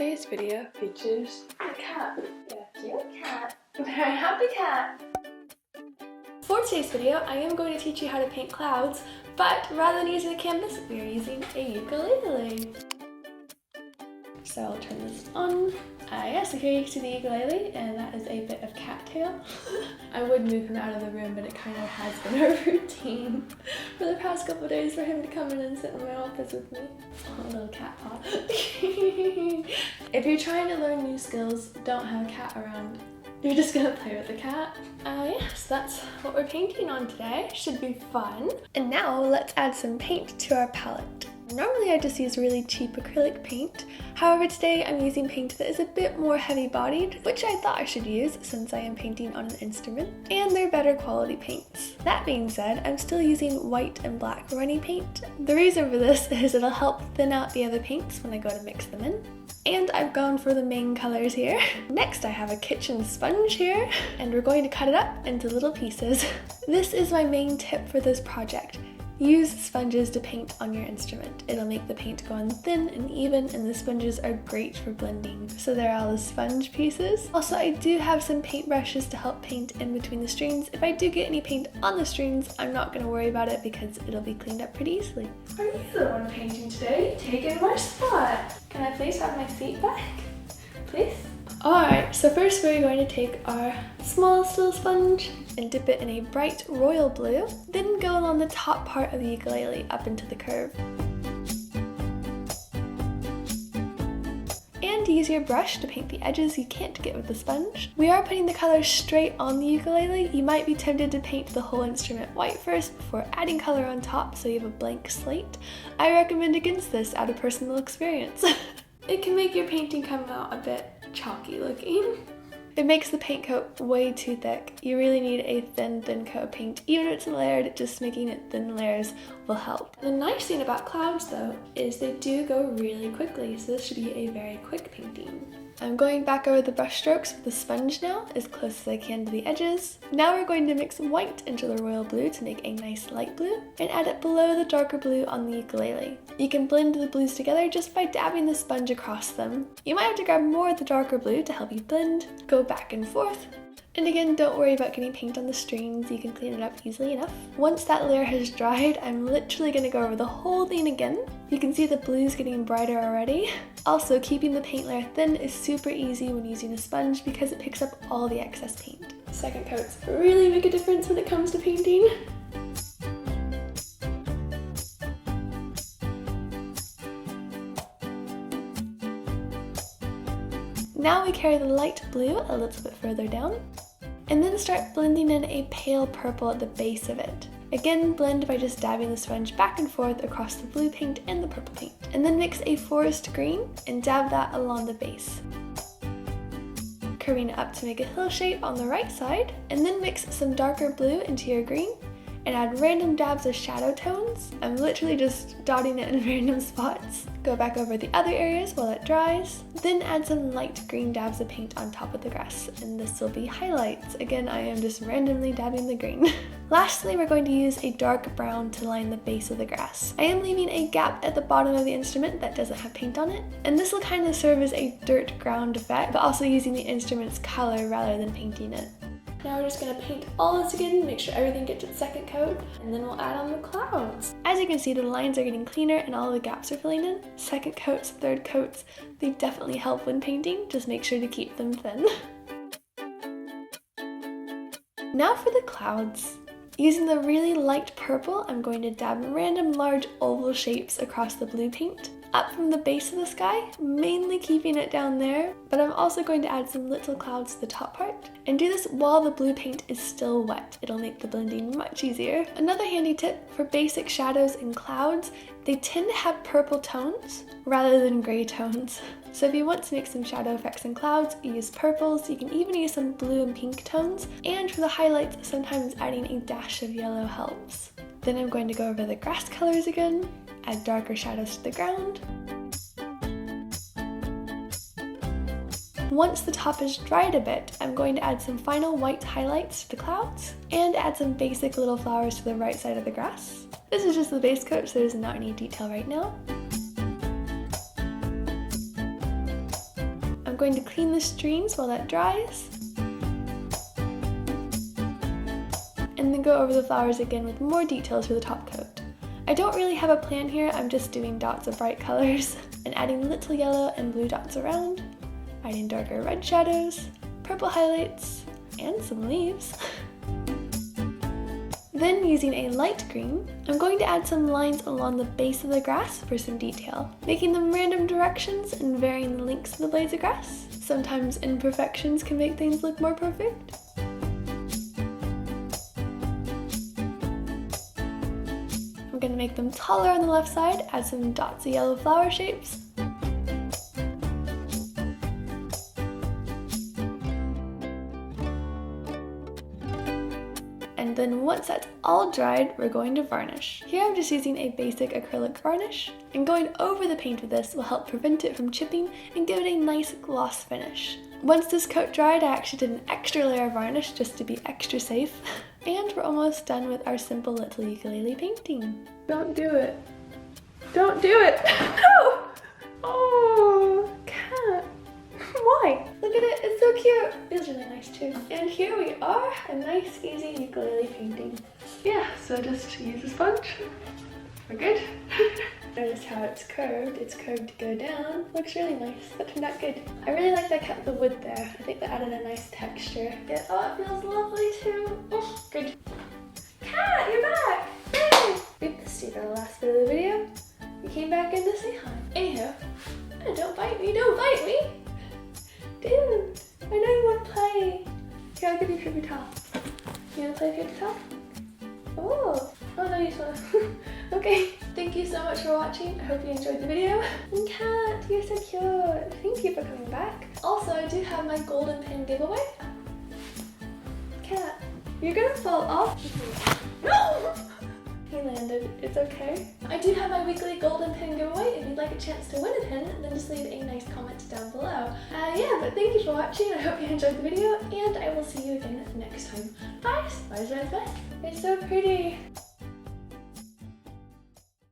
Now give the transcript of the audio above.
Today's video features a cat. Yeah, cute cat. A very happy cat. For today's video, I am going to teach you how to paint clouds, but rather than using a canvas, we are using a ukulele. So I'll turn this on. Yes, so here you can see the ukulele, and that is a bit of cattail. I would move him out of the room, but it kind of has been a routine for the past couple of days for him to come in and sit in my office with me. Oh, little cat paw. If you're trying to learn new skills, don't have a cat around. You're just gonna play with the cat. Yes, that's what we're painting on today. Should be fun. And now let's add some paint to our palette. Normally I just use really cheap acrylic paint. However, today I'm using paint that is a bit more heavy bodied, which I thought I should use since I am painting on an instrument, and they're better quality paints. That being said, I'm still using white and black runny paint. The reason for this is it'll help thin out the other paints when I go to mix them in. And I've gone for the main colors here. Next I have a kitchen sponge here, and we're going to cut it up into little pieces. This is my main tip for this project. Use sponges to paint on your instrument. It'll make the paint go on thin and even, and the sponges are great for blending. So there are all the sponge pieces. Also, I do have some paint brushes to help paint in between the strings. If I do get any paint on the strings, I'm not going to worry about it because it'll be cleaned up pretty easily. Are you the one painting today? Taking my spot. Can I please have my seat back? Please? Alright, so first we're going to take our smallest little sponge and dip it in a bright royal blue, then go along the top part of the ukulele up into the curve. And use your brush to paint the edges you can't get with the sponge. We are putting the colors straight on the ukulele. You might be tempted to paint the whole instrument white first before adding color on top so you have a blank slate. I recommend against this out of personal experience. It can make your painting come out a bit chalky looking. It makes the paint coat way too thick. You really need a thin coat of paint. Even if it's layered, just making it thin layers will help. The nice thing about clouds though is they do go really quickly, so this should be a very quick painting. I'm going back over the brush strokes with the sponge now, as close as I can to the edges. Now we're going to mix white into the royal blue to make a nice light blue, and add it below the darker blue on the ukulele. You can blend the blues together just by dabbing the sponge across them. You might have to grab more of the darker blue to help you blend, go back and forth. And again, don't worry about getting paint on the strings, you can clean it up easily enough. Once that layer has dried, I'm literally going to go over the whole thing again. You can see the blues getting brighter already. Also, keeping the paint layer thin is super easy when using a sponge because it picks up all the excess paint. Second coats really make a difference when it comes to painting. Now we carry the light blue a little bit further down, and then start blending in a pale purple at the base of it. Again, blend by just dabbing the sponge back and forth across the blue paint and the purple paint. And then mix a forest green and dab that along the base. Curving it up to make a hill shape on the right side, and then mix some darker blue into your green and add random dabs of shadow tones. I'm literally just dotting it in random spots. Go back over the other areas while it dries, then add some light green dabs of paint on top of the grass, and this will be highlights. Again, I am just randomly dabbing the green. Lastly, we're going to use a dark brown to line the base of the grass. I am leaving a gap at the bottom of the instrument that doesn't have paint on it, and this will kind of serve as a dirt ground effect, but also using the instrument's color rather than painting it. Now we're just going to paint all this again, make sure everything gets its second coat, and then we'll add on the clouds. As you can see, the lines are getting cleaner and all the gaps are filling in. Second coats, third coats, they definitely help when painting, just make sure to keep them thin. Now for the clouds. Using the really light purple, I'm going to dab random large oval shapes across the blue paint, up from the base of the sky, mainly keeping it down there, but I'm also going to add some little clouds to the top part, and do this while the blue paint is still wet. It'll make the blending much easier. Another handy tip for basic shadows and clouds, they tend to have purple tones rather than gray tones. So if you want to make some shadow effects in clouds, use purples. You can even use some blue and pink tones, and for the highlights, sometimes adding a dash of yellow helps. Then I'm going to go over the grass colors again, add darker shadows to the ground. Once the top is dried a bit, I'm going to add some final white highlights to the clouds, and add some basic little flowers to the right side of the grass. This is just the base coat, so there's not any detail right now. going to clean the streams while that dries. And then go over the flowers again with more details for the top coat. I don't really have a plan here, I'm just doing dots of bright colors and adding little yellow and blue dots around, adding darker red shadows, purple highlights, and some leaves. Then using a light green, I'm going to add some lines along the base of the grass for some detail, making them random directions and varying the lengths of the blades of grass. Sometimes imperfections can make things look more perfect. I'm going to make them taller on the left side, add some dots of yellow flower shapes. And then once that's all dried, we're going to varnish. Here I'm just using a basic acrylic varnish, and going over the paint with this will help prevent it from chipping and give it a nice gloss finish. Once this coat dried, I actually did an extra layer of varnish just to be extra safe. And we're almost done with our simple little ukulele painting. Don't do it. Don't do it! No! Oh, cat. Why? Look at it, it's so cute. It's really nice too. And here we are, a nice, easy ukulele painting. Yeah, so just use a sponge. We're good. Notice how it's curved. It's curved to go down. Looks really nice. That turned out good. I really like that cut the wood there. I think that added a nice texture. Yeah, oh, it feels lovely too. Oh, good. Cat, you're back! Yay! We missed you for the last bit of the video. You came back in to say hi. Anyhow, don't bite me, don't bite me! Dude, I know you want to play. Here, I'll give you a paper towel. You want to play paper towel? Oh no, you just want to. Okay, thank you so much for watching. I hope you enjoyed the video. And Cat, you're so cute. Thank you for coming back. Also, I do have my golden pin giveaway. Cat, you're gonna fall off. No! He landed. It's okay. I do have my weekly golden pin giveaway. If you'd like a chance to win a pin, then just leave a nice comment down below. Yeah, but thank you for watching. I hope you enjoyed the video, and I will see you again next time. Bye! Bye, bye, bye. It's so pretty.